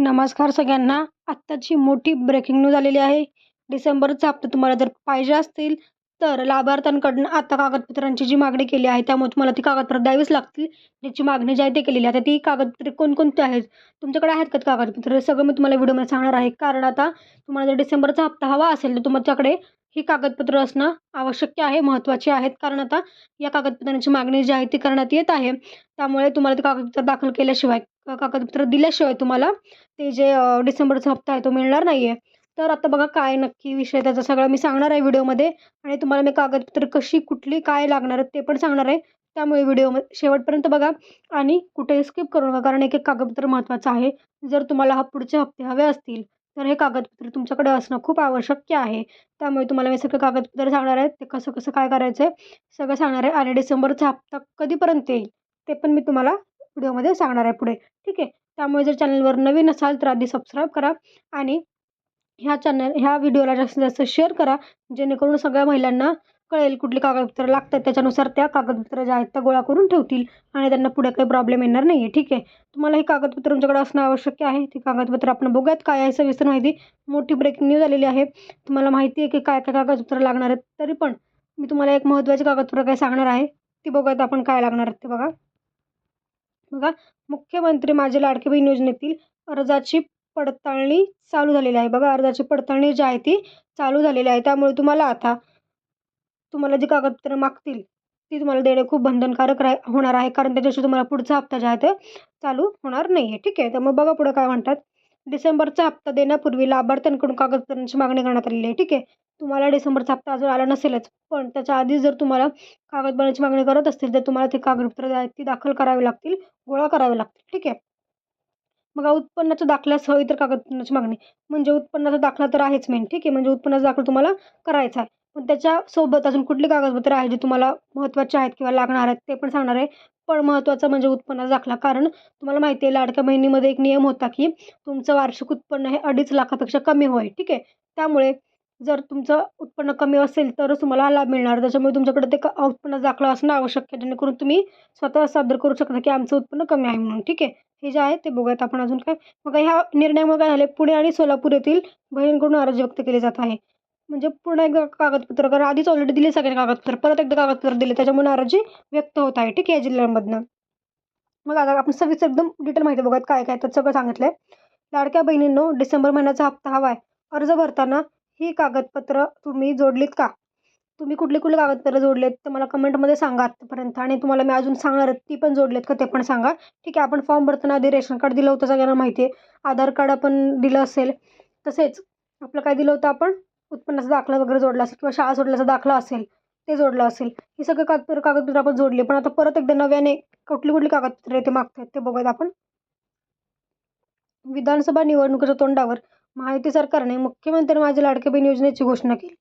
नमस्कार सगळ्यांना. आत्ताची मोठी ब्रेकिंग न्यूज आलेली आहे. डिसेंबरचा हप्ता तुम्हाला जर पाहिजे असतील, तर लाभार्थ्यांकडून आता कागदपत्रांची जी मागणी केली आहे, त्यामुळे तुम्हाला ती कागदपत्र द्यावीच लागतील. ज्याची मागणी जी आहे ती केलेली आहे. आता ती कागदपत्रे कोणकोणती आहेत? तुमच्याकडे आहेत का ती कागदपत्र? हे सगळं मी तुम्हाला व्हिडिओमध्ये सांगणार आहे. कारण आता तुम्हाला जर डिसेंबरचा हप्ता हवा असेल, तर तुमच्याकडे ही कागदपत्र असणं आवश्यक आहे, महत्त्वाची आहेत. कारण आता या कागदपत्रांची मागणी जी आहे ती करण्यात येत आहे. त्यामुळे तुम्हाला ते कागदपत्र दाखल केल्याशिवाय, कागदपत्र दिल्याशिवाय तुम्हाला ते जे डिसेंबरचा हप्ता आहे तो मिळणार नाही आहे. तर आता बघा काय नक्की विषय त्याचा सगळा मी सांगणार आहे व्हिडिओमध्ये आणि तुम्हाला मी कागदपत्र कशी, कुठली, काय लागणार आहेत ते पण सांगणार आहे. त्यामुळे व्हिडिओ शेवटपर्यंत बघा आणि कुठेही स्किप करू नका, कारण एक-एक कागदपत्र महत्त्वाचं आहे. जर तुम्हाला पुढचे हप्ते हवे असतील, तर हे कागदपत्र तुमच्याकडे असणं खूप आवश्यक आहे. त्यामुळे तुम्हाला मी सगळे कागदपत्र सांगणार आहेत. ते कसं-कसं काय करायचं आहे सगळं सांगणार आहे आणि डिसेंबरचा हप्ता कधीपर्यंत येईल ते पण मी तुम्हाला व्हिडिओमध्ये सांगणार आहे पुढे. ठीक आहे. त्यामुळे जर चॅनलवर नवीन असाल तर आधी सबस्क्राईब करा आणि ह्या व्हिडिओला जास्तीत जास्त शेअर करा, जेणेकरून सगळ्या महिलांना कळेल कुठली कागदपत्रं लागतात. त्याच्यानुसार त्या कागदपत्र ज्या आहेत त्या गोळा करून ठेवतील आणि त्यांना पुढे काही प्रॉब्लेम येणार नाही आहे. ठीक आहे. तुम्हाला ही कागदपत्र तुमच्याकडे असणं आवश्यक आहे. ती कागदपत्र आपण बघूयात काय आहे सविस्तर माहिती. मोठी ब्रेकिंग न्यूज आलेली आहे. तुम्हाला माहिती आहे की काय काय कागदपत्र लागणार आहेत. तरी पण मी तुम्हाला एक महत्त्वाची कागदपत्र काय सांगणार आहे. ती बघूयात आपण काय लागणार आहेत ते बघा. बघा, मुख्यमंत्री माझी लाडकी बहीण योजनेतील अर्जाची पडताळणी चालू झालेली आहे. बघा, अर्जाची पडताळणी जी आहे ती चालू झालेली आहे. त्यामुळे तुम्हाला जी कागदपत्रं मागतील ती तुम्हाला देणे खूप बंधनकारक होणार आहे. कारण त्याच्याशिवाय तुम्हाला पुढचा हप्ता जे आहे ते चालू होणार नाही आहे. ठीक आहे. तर मग बघा पुढे काय म्हणतात. डिसेंबरचा हप्ता देण्यापूर्वी लाभार्थ्यांकडून कागदपत्रांची मागणी करण्यात आलेली आहे. ठीक आहे. तुम्हाला डिसेंबरचा हप्ता अजून आला नसेलच, पण त्याच्या आधी जर तुम्हाला कागदपत्रांची मागणी करत असतील, तर तुम्हाला ते कागदपत्र आहेत ती दाखल करावी लागतील, गोळा करावे लागतील. ठीक आहे. मग उत्पन्नाच्या दाखल्यासह इतर कागदपत्रांची मागणी. म्हणजे उत्पन्नाचा दाखला तर आहेच मेन. ठीक आहे. म्हणजे उत्पन्नाचा दाखला तुम्हाला करायचा आहे. पण त्याच्यासोबत अजून कुठली कागदपत्र आहेत जी तुम्हाला महत्त्वाची आहेत किंवा लागणार आहेत ते पण सांगणार आहे. पण महत्त्वाचं म्हणजे उत्पन्नाचा दाखला. कारण तुम्हाला माहिती आहे लाडक्या बहिणीमध्ये एक नियम होता की तुमचं वार्षिक उत्पन्न हे 2.5 लाखापेक्षा कमी होईल. ठीक आहे. त्यामुळे जर तुमचं उत्पन्न कमी असेल तरच तुम्हाला हा लाभ मिळणार. त्याच्यामुळे तुमच्याकडे ते उत्पन्नाचा दाखला असणं आवश्यक आहे, जेणेकरून तुम्ही स्वतः सादर करू शकता की आमचं उत्पन्न कमी आहे म्हणून. ठीक आहे. हे जे आहे ते बघूयात आपण अजून काय. मग ह्या निर्णयामुळे काय झाले, पुणे आणि सोलापूर येथील बहिणींकडून नाराजी व्यक्त केली जात आहे. म्हणजे पुन्हा एकदा कागदपत्र, कारण आधीच ऑलरेडी दिले सगळे कागदपत्र, परत एकदा कागदपत्र दिले, त्याच्यामुळे नाराजी व्यक्त होत आहे. ठीक आहे. या जिल्ह्यांमधनं. मग आता आपण सविस्तर एकदम डिटेल माहिती बघूयात काय काय त्यात सगळं सांगितलंय. लाडक्या बहिणींनो, डिसेंबर महिन्याचा हप्ता हवा आहे. अर्ज भरताना ही कागदपत्र तुम्ही जोडलीत का? तुम्ही कुठली कुठली कागदपत्र जोडलेत ते मला कमेंटमध्ये सांगा आत्तापर्यंत, आणि तुम्हाला मी अजून सांगणार आहे ती पण जोडलेत का ते पण सांगा. ठीक आहे. आपण फॉर्म भरताना आधी रेशन कार्ड दिलं होतं, सगळ्यांना माहिती आहे. आधार कार्ड आपण दिलं असेल. तसेच आपलं काय दिलं होतं आपण, उत्पन्नाचा दाखला वगैरे जोडला असेल किंवा शाळा सोडल्याचा दाखला असेल ते जोडलं असेल. ही सगळं कागदपत्र आपण जोडली. पण आता परत एकदा नव्याने कुठली कुठली कागदपत्रे ते मागतायत ते बघूयात आपण. विधानसभा निवडणुकीच्या तोंडावर महायुती सरकारने मुख्यमंत्री माझी लाडकी बहीण योजनेची घोषणा केली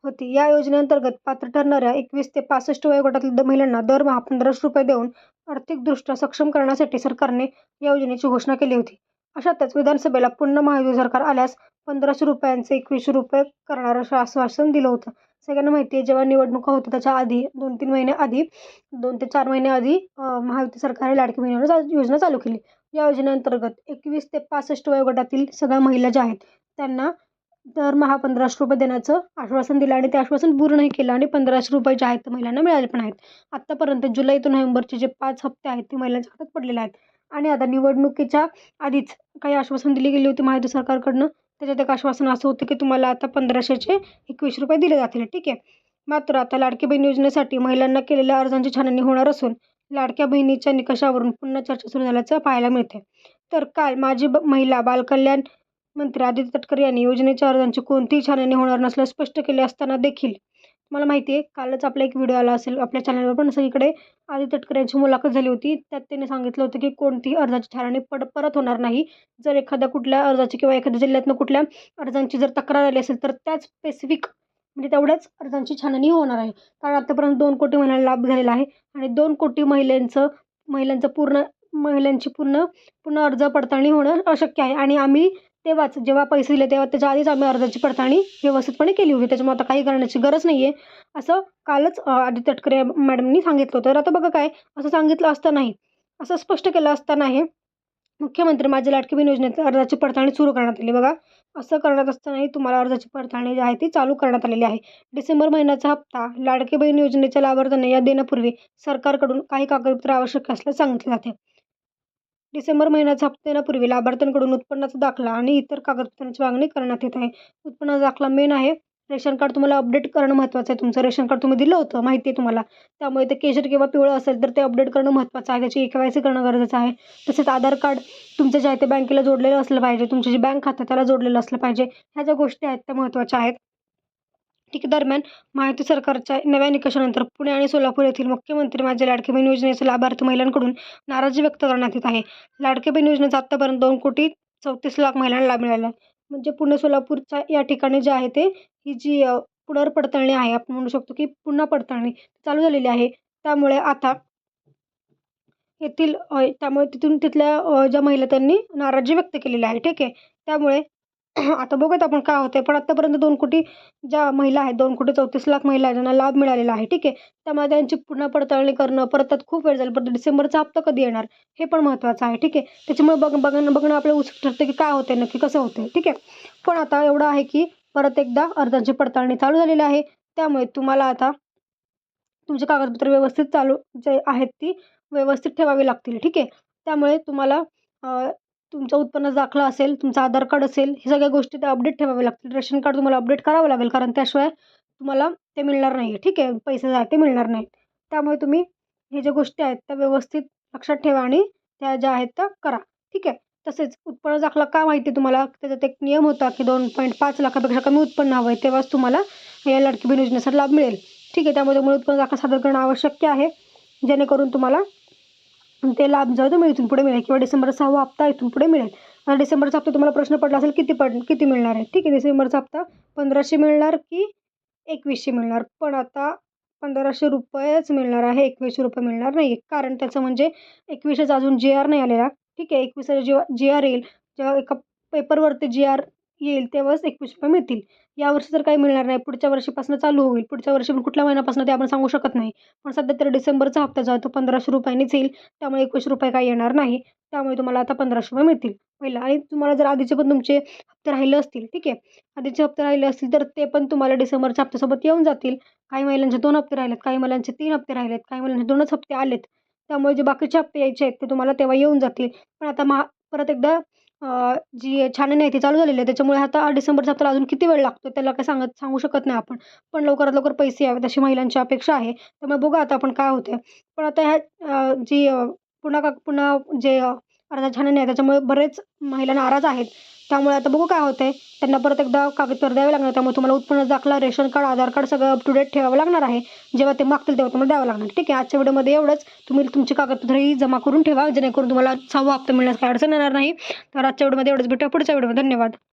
होती. या योजनेअंतर्गत पात्र ठरणाऱ्या 21 ते 65 वयोगटातील महिलांना दरमहा 1500 रुपये देऊन आर्थिकदृष्ट्या सक्षम करण्यासाठी सरकारने या योजनेची घोषणा केली होती. अशातच विधानसभेला पुन्हा महायुती सरकार आल्यास 1500 रुपयांचे 2100 रुपये करणार असं आश्वासन दिलं होतं. सगळ्यांना माहिती आहे, जेव्हा निवडणुका होत्या त्याच्या आधी 2-3 महिने आधी, 2 ते 4 महिने आधी महायुती सरकारने लाडकी बहीण योजना चालू केली. या योजनेअंतर्गत 21 ते 65 वयोगटातील सगळ्या महिला ज्या आहेत त्यांना दरमहा 1500 रुपये देण्याचं आश्वासन दिलं आणि ते आश्वासन पूर्णही केलं आणि 1500 रुपये जे आहेत ते महिलांना मिळाले पण आहेत. आत्तापर्यंत जुलै ते नोव्हेंबरचे जे 5 हप्ते आहेत ते महिलांच्या हातात पडलेले आहेत. आणि आता निवडणुकीच्या आधीच काही आश्वासन दिली गेली होती महायुती सरकारकडनं. त्याच्यात एक आश्वासन असं होतं की तुम्हाला आता 1500चे 21 रुपये दिले जातील. ठीक आहे. मात्र आता लाडकी बहीण योजनेसाठी महिलांना केलेल्या अर्जांची छाननी होणार असून लाडक्या बहिणीच्या निकषावरून पुन्हा चर्चा सुरू झाल्याचं पाहायला मिळते. तर काल माझी महिला बालकल्याण मंत्री आदित्य तटकरे यांनी योजनेच्या अर्जांची कोणतीही छाननी होणार नसल्याचे स्पष्ट केले असताना देखील तुम्हाला माहिती आहे कालच आपला एक व्हिडिओ आला असेल आपल्या चॅनलवर, पण सगळीकडे आदित्य तटकरे यांची मुलाखत झाली होती. त्यात त्यांनी सांगितलं होतं की कोणतीही अर्जाची छाननी परत होणार नाही. जर एखाद्या कुठल्या अर्जाची किंवा एखाद्या जिल्ह्यातनं कुठल्या अर्जांची जर तक्रार आली असेल तर त्याच स्पेसिफिक म्हणजे तेवढ्याच अर्जांची छाननी होणार आहे. कारण आतापर्यंत 2 कोटी महिलांना लाभ झालेला आहे आणि 2 कोटी महिलांची पूर्ण अर्ज पडताळणी होणं अशक्य आहे. आणि आम्ही तेव्हाच जेव्हा पैसे दिले तेव्हा त्याच्या आधीच आम्ही अर्जाची पडताळणी व्यवस्थितपणे केली होती. त्याच्यामुळे आता काही करण्याची गरज नाही आहे, असं कालच आदित्य तटकरे मॅडमनी सांगितलं होतं. तर आता बघा काय असं सांगितलं असतानाही, असं स्पष्ट केलं असतानाही मुख्यमंत्री माझी लाडकी बहीण योजनेच्या अर्जाची पडताळणी सुरू करण्यात आली. बघा, असं करण्यात असतानाही तुम्हाला अर्जाची पडताळणी जी आहे ती चालू करण्यात आलेली आहे. डिसेंबर महिन्याचा हप्ता लाडकी बहीण योजनेच्या लाभार्थ्यांना या देण्यापूर्वी सरकारकडून काही कागदपत्रे आवश्यक असल्याचे सांगितले जाते. डिसेंबर महिन्याचा हप्ता देण्यापूर्वी लाभार्थ्यांकडून उत्पन्नाचा दाखला आणि इतर कागदपत्रांची मागणी करण्यात येत आहे. उत्पन्नाचा दाखला मेन आहे. रेशन कार्ड तुम्हाला अपडेट करणं महत्त्वाचं आहे. तुमचं रेशन कार्ड तुम्ही दिलं होतं, माहिती आहे तुम्हाला. त्यामुळे ते केशरी किंवा पिवळं असेल तर ते अपडेट करणं महत्त्वाचं आहे. त्याची KYC करणं गरजेचं आहे. तसेच आधार कार्ड तुमचं जे आहे ते बँकेला जोडलेलं असलं पाहिजे. तुमचं जे बँक खातं त्याला जोडलेलं असलं पाहिजे. ह्या ज्या गोष्टी आहेत त्या महत्त्वाच्या आहेत. ठीक आहे. दरम्यान महायुती सरकारच्या नव्या निकषानंतर पुणे आणि सोलापूर येथील मुख्यमंत्री माझी लाडकी बहीण योजनेचे लाभार्थी महिलांकडून नाराजी व्यक्त करण्यात येत आहे. लाडकी बहीण योजनेचा आत्तापर्यंत 2,34,00,000 महिलांना लाभ मिळाला आहे. म्हणजे पुणे सोलापूरच्या या ठिकाणी जे आहे ते ही जी पुनर्पडताळणी आहे, आपण म्हणू शकतो की पुन्हा पडताळणी चालू झालेली आहे. त्यामुळे आता त्यामुळे तिथल्या ज्या महिला त्यांनी नाराजी व्यक्त केलेली आहे. ठीक आहे. त्यामुळे आता बघूयात आपण काय होतंय. पण आत्तापर्यंत 2 कोटी ज्या महिला आहेत, 2,34,00,000 महिला आहेत ज्यांना लाभ मिळालेला आहे. ठीक आहे. त्यामुळे त्यांची पुन्हा पडताळणी करणं, परत त्यात खूप वेळ जाईल. परत डिसेंबरचा हप्ता कधी येणार हे पण महत्त्वाचं आहे. ठीक आहे. त्याच्यामुळे बघणं आपल्याला उत्सुक ठरतं की काय होतंय नक्की, कसं होतंय. ठीक आहे. पण आता एवढं आहे की परत एकदा अर्जाची पडताळणी चालू झालेली आहे. त्यामुळे तुम्हाला आता तुमची कागदपत्र व्यवस्थित चालू जे आहेत ती व्यवस्थित ठेवावी लागतील. ठीक आहे. त्यामुळे तुम्हाला तुमचा उत्पन्नाचा दाखला असेल, तुमचं आधार कार्ड असेल, हे सगळ्या गोष्टी त्या अपडेट ठेवाव्या लागतील. रेशन कार्ड तुम्हाला अपडेट करावं लागेल, कारण त्याशिवाय तुम्हाला ते मिळणार नाही आहे. ठीक आहे. पैसे जे आहेत ते मिळणार नाहीत. त्यामुळे तुम्ही हे ज्या गोष्टी आहेत त्या व्यवस्थित लक्षात ठेवा आणि त्या ज्या आहेत त्या करा. ठीक आहे. तसेच उत्पन्न दाखला का माहिती आहे तुम्हाला? त्याच्यात एक नियम होता की 2.5 लाखापेक्षा कमी उत्पन्न हवं आहे, तेव्हाच तुम्हाला या लाडकी बहीण योजनेचा लाभ मिळेल. ठीक आहे. त्यामुळे उत्पन्न दाखला सादर करणं आवश्यक आहे, जेणेकरून तुम्हाला ते लाभ जो आहे तो इथून पुढे मिळेल किंवा डिसेंबरचा 6वा हप्ता इथून पुढे मिळेल. आता डिसेंबरचा हप्ता तुम्हाला प्रश्न पडला असेल किती मिळणार आहे? ठीक आहे. डिसेंबरचा हप्ता 1,500 मिळणार की 2,100 मिळणार? पण आता ₹1,500च मिळणार आहे, ₹2,100 मिळणार नाही. कारण त्याचं म्हणजे 21चा अजून GR नाही आलेला. ठीक आहे. 21चा जेव्हा GR येईल, जेव्हा एका पेपरवरती GR येईल तेव्हाच ₹21 मिळतील. यावर्षी तर काही मिळणार नाही. पुढच्या वर्षीपासून चालू होईल. पुढच्या वर्षी पण कुठल्या महिन्यापासून ते आपण सांगू शकत नाही. पण सध्या तर डिसेंबरचा हप्ता जो आहे तो ₹1,500नीच येईल. त्यामुळे ₹21 काही येणार नाही. त्यामुळे तुम्हाला आता ₹1,500 मिळतील पहिला. आणि तुम्हाला जर आधीचे पण तुमचे हप्ते राहिले असतील, ठीक आहे. आधीचे हप्ते राहिले असतील तर ते पण तुम्हाला डिसेंबरच्या हप्त्यासोबत येऊन जातील. काही महिलांचे 2 हप्ते राहिलेत, काही महिलांचे 3 हप्ते राहिलेत, काही महिलांचे 2च हप्ते आलेत. त्यामुळे जे बाकीचे हप्ते यायचे आहेत ते तुम्हाला तेव्हा येऊन जातील. पण आता परत एकदा जी छाननी आहे ती चालू झालेली आहे. त्याच्यामुळे आता डिसेंबरचा हप्त्याला अजून किती वेळ लागतो त्याला काही सांगू शकत नाही आपण. पण लवकरात लवकर पैसे यावेत अशी महिलांची अपेक्षा आहे. त्यामुळे बघू आता आपण काय होतंय. पण आता पुन्हा जे अर्धा छाननी आहे त्याच्यामुळे बरेच महिला नाराज आहेत. त्यामुळे आता बघू काय होतंय. त्यांना परत एकदा कागदपत्र द्यावे लागणार. त्यामुळे तुम्हाला उत्पन्न दाखला, रेशन कार्ड, आधार कार्ड सगळं अप टू डेट ठेवावं लागणार आहे. जेव्हा ते मागतील तेव्हा तुम्हाला द्यावं लागणार. ठीक आहे. आजच्या व्हिडिओमध्ये एवढंच. तुम्ही तुमची कागदपत्रही जमा करून ठेवा, जेणेकरून तुम्हाला 6वा हप्ता मिळण्यास काही अडचण येणार नाही. तर आजच्या व्हिडिओमध्ये एवढंच. भेटूया पुढच्या व्हिडिओमध्ये. धन्यवाद.